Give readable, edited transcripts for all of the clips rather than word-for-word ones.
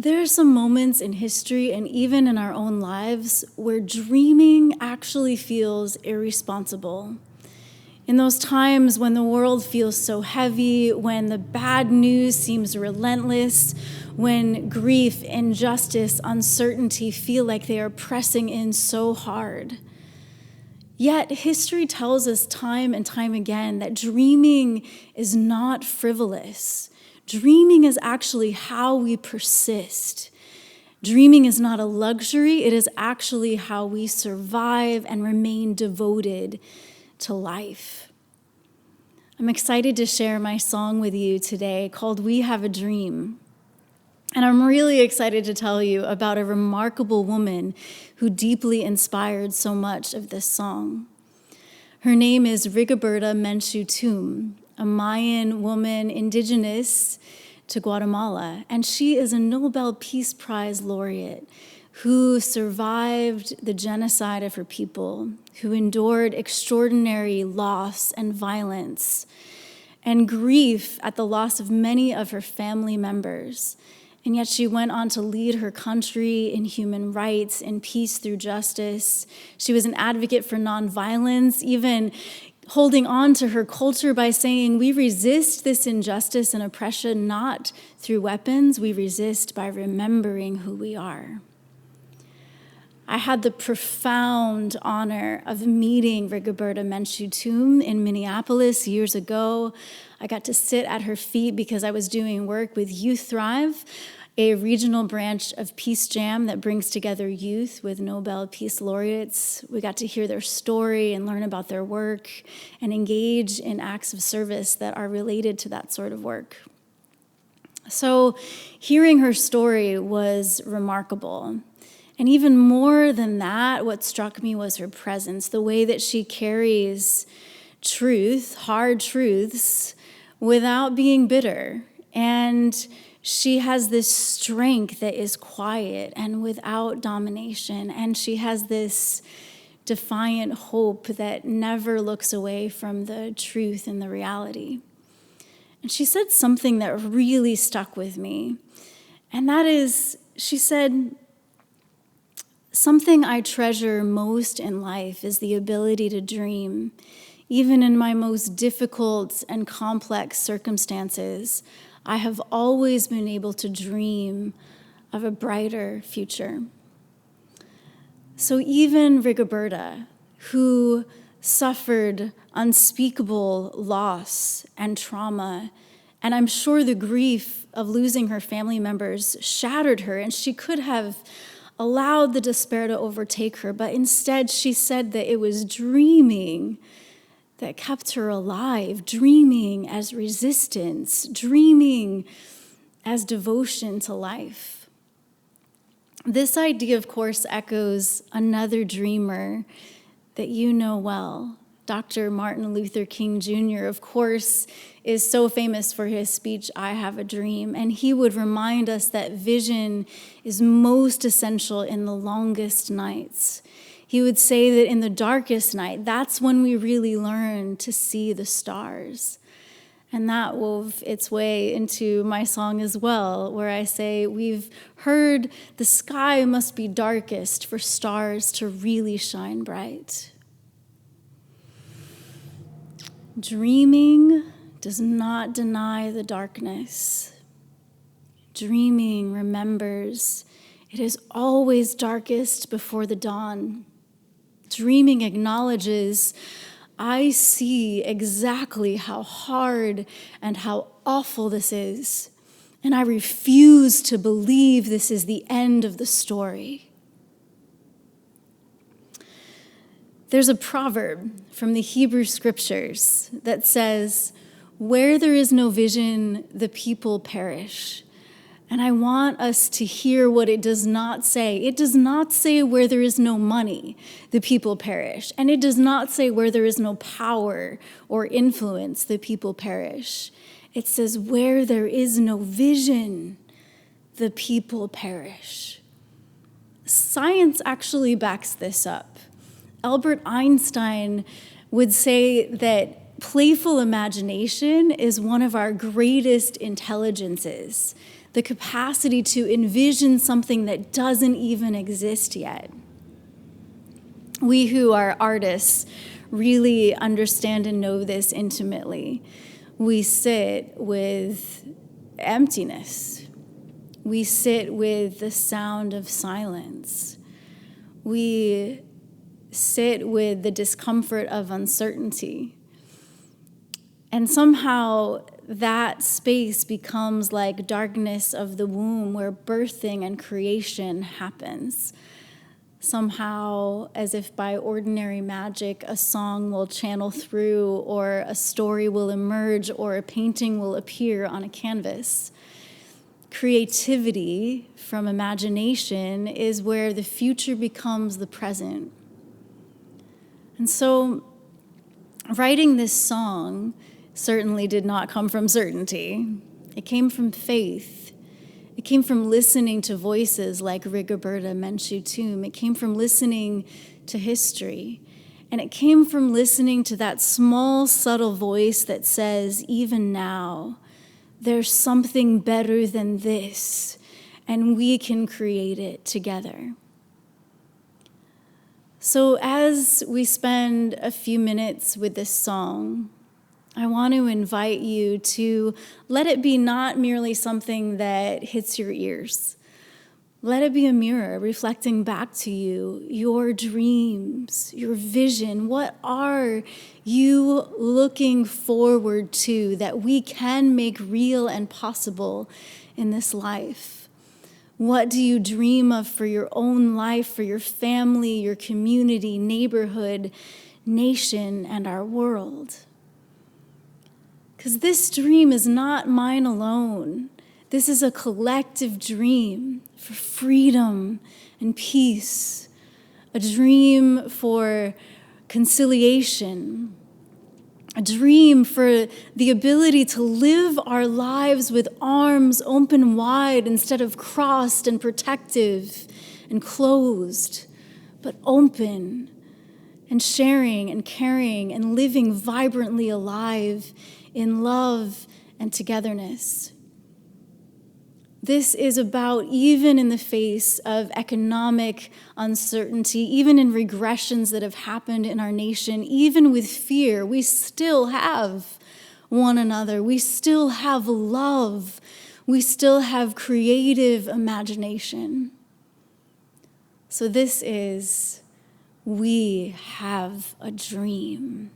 There are some moments in history and even in our own lives where dreaming actually feels irresponsible. In those times when the world feels so heavy, when the bad news seems relentless, when grief, injustice, uncertainty feel like they are pressing in so hard. Yet history tells us time and time again that dreaming is not frivolous. Dreaming is actually how we persist. Dreaming is not a luxury, it is actually how we survive and remain devoted to life. I'm excited to share my song with you today called We Have a Dream. And I'm really excited to tell you about a remarkable woman who deeply inspired so much of this song. Her name is Rigoberta Menchú, a Mayan woman indigenous to Guatemala, and she is a Nobel Peace Prize laureate who survived the genocide of her people, who endured extraordinary loss and violence and grief at the loss of many of her family members. And yet she went on to lead her country in human rights and peace through justice. She was an advocate for nonviolence, even holding on to her culture by saying, we resist this injustice and oppression not through weapons, we resist by remembering who we are. I had the profound honor of meeting Rigoberta Menchú in Minneapolis years ago. I got to sit at her feet because I was doing work with Youth Thrive, a regional branch of Peace Jam that brings together youth with Nobel Peace Laureates. We got to hear their story and learn about their work and engage in acts of service that are related to that sort of work. So hearing her story was remarkable. And even more than that, what struck me was her presence, the way that she carries truth, hard truths, without being bitter. And she has this strength that is quiet and without domination. And she has this defiant hope that never looks away from the truth and the reality. And she said something that really stuck with me. And that is, she said, something I treasure most in life is the ability to dream. Even in my most difficult and complex circumstances, I have always been able to dream of a brighter future. So even Rigoberta, who suffered unspeakable loss and trauma, and I'm sure the grief of losing her family members shattered her, and she could have allowed the despair to overtake her, but instead she said that it was dreaming that kept her alive, dreaming as resistance, dreaming as devotion to life. This idea, of course, echoes another dreamer that you know well. Dr. Martin Luther King Jr., of course, is so famous for his speech, I Have a Dream, and he would remind us that vision is most essential in the longest nights. He would say that in the darkest night, that's when we really learn to see the stars. And that wove its way into my song as well, where I say, we've heard the sky must be darkest for stars to really shine bright. Dreaming does not deny the darkness. Dreaming remembers it is always darkest before the dawn. Dreaming acknowledges, I see exactly how hard and how awful this is, and I refuse to believe this is the end of the story. There's a proverb from the Hebrew scriptures that says, where there is no vision, the people perish. And I want us to hear what it does not say. It does not say where there is no money, the people perish. And it does not say where there is no power or influence, the people perish. It says where there is no vision, the people perish. Science actually backs this up. Albert Einstein would say that playful imagination is one of our greatest intelligences, the capacity to envision something that doesn't even exist yet. We who are artists really understand and know this intimately. We sit with emptiness. We sit with the sound of silence. We sit with the discomfort of uncertainty. And somehow that space becomes like darkness of the womb where birthing and creation happens. Somehow, as if by ordinary magic, a song will channel through, or a story will emerge, or a painting will appear on a canvas. Creativity from imagination is where the future becomes the present. And so, writing this song certainly did not come from certainty. It came from faith. It came from listening to voices like Rigoberta, Menchú. It came from listening to history. And it came from listening to that small, subtle voice that says, even now, there's something better than this, and we can create it together. So as we spend a few minutes with this song, I want to invite you to let it be not merely something that hits your ears. Let it be a mirror reflecting back to you your dreams, your vision. What are you looking forward to that we can make real and possible in this life? What do you dream of for your own life, for your family, your community, neighborhood, nation, and our world? Because this dream is not mine alone. This is a collective dream for freedom and peace, a dream for conciliation, a dream for the ability to live our lives with arms open wide instead of crossed and protective and closed, but open and sharing and caring and living vibrantly alive in love and togetherness. This is about, even in the face of economic uncertainty, even in regressions that have happened in our nation, even with fear, we still have one another. We still have love. We still have creative imagination. So this is, we have a dream.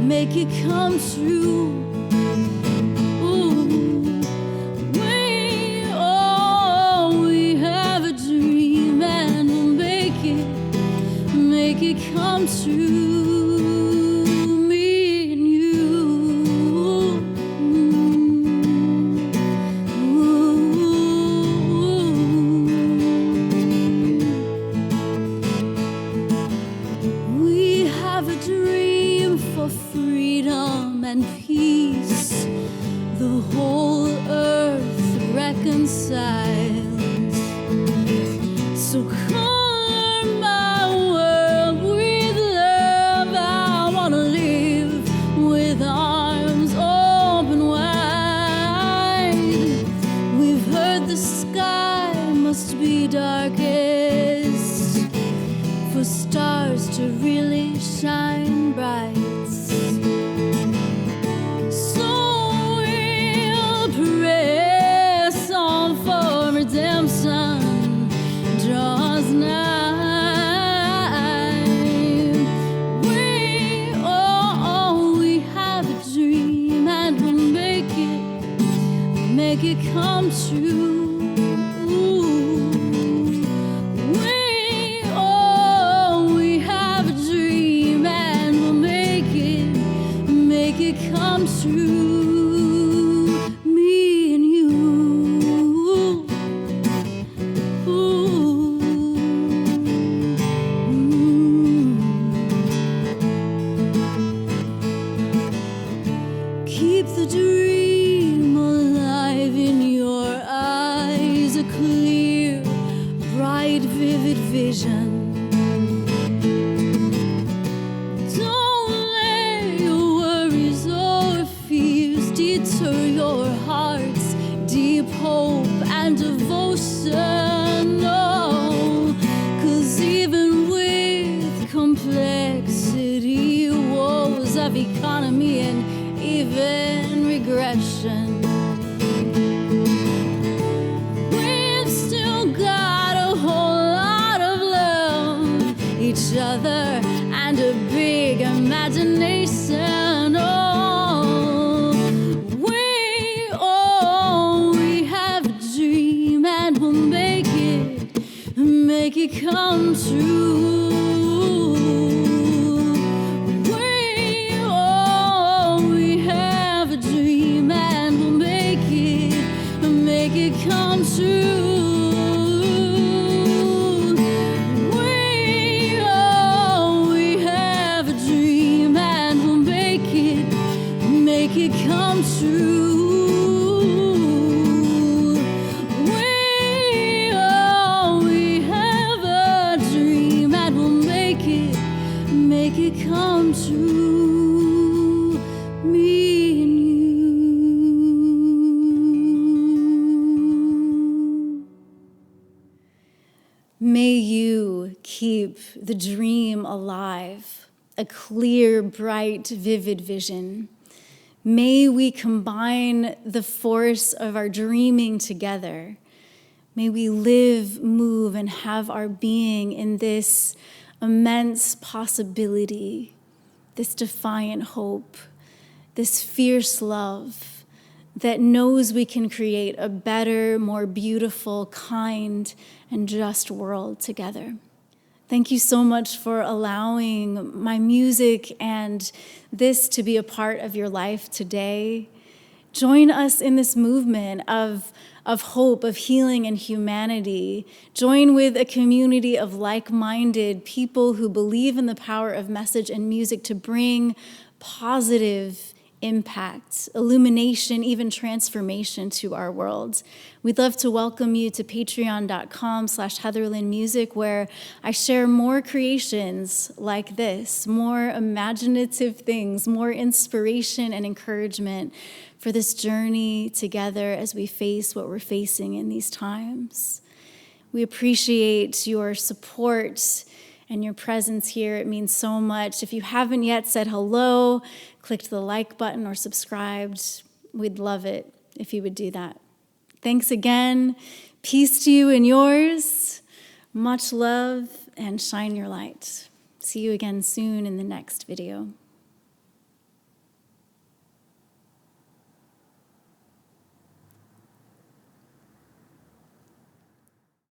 Make it come true. Ooh, we have a dream, and we'll make it come true. Me and you. We have a dream for freedom and peace, the whole earth reconciles. So color my world with love. I wanna live with arms open wide. We've heard the sky must be darkest for stars to really shine bright. Make it come true. We have a dream, and we'll make it come true. Me and you. keep the dream alive in your eyes, a clear, bright, vivid vision. Don't let your worries or fears deter your heart's deep hope and devotion. No, 'cause even with complexity, woes of economy and even regression, we've still got a whole lot of love, each other, and a big imagination. We have a dream and we'll make it come true. We have a dream and we'll make it come true. We have a dream and we'll make it come true. Make it come true, me and you. May you keep the dream alive, a clear, bright, vivid vision. May we combine the force of our dreaming together. May we live, move, and have our being in this immense possibility, this defiant hope, this fierce love that knows we can create a better, more beautiful, kind, and just world together. Thank you so much for allowing my music and this to be a part of your life today. Join us in this movement of hope, of healing and humanity. Join with a community of like-minded people who believe in the power of message and music to bring positive impact, illumination, even transformation to our world. We'd love to welcome you to patreon.com/HeatherlynMusic, where I share more creations like this, more imaginative things, more inspiration and encouragement for this journey together as we face what we're facing in these times. We appreciate your support and your presence here. It means so much. If you haven't yet said hello, clicked the like button, or subscribed, we'd love it if you would do that. Thanks again. Peace to you and yours. Much love, and shine your light. See you again soon in the next video.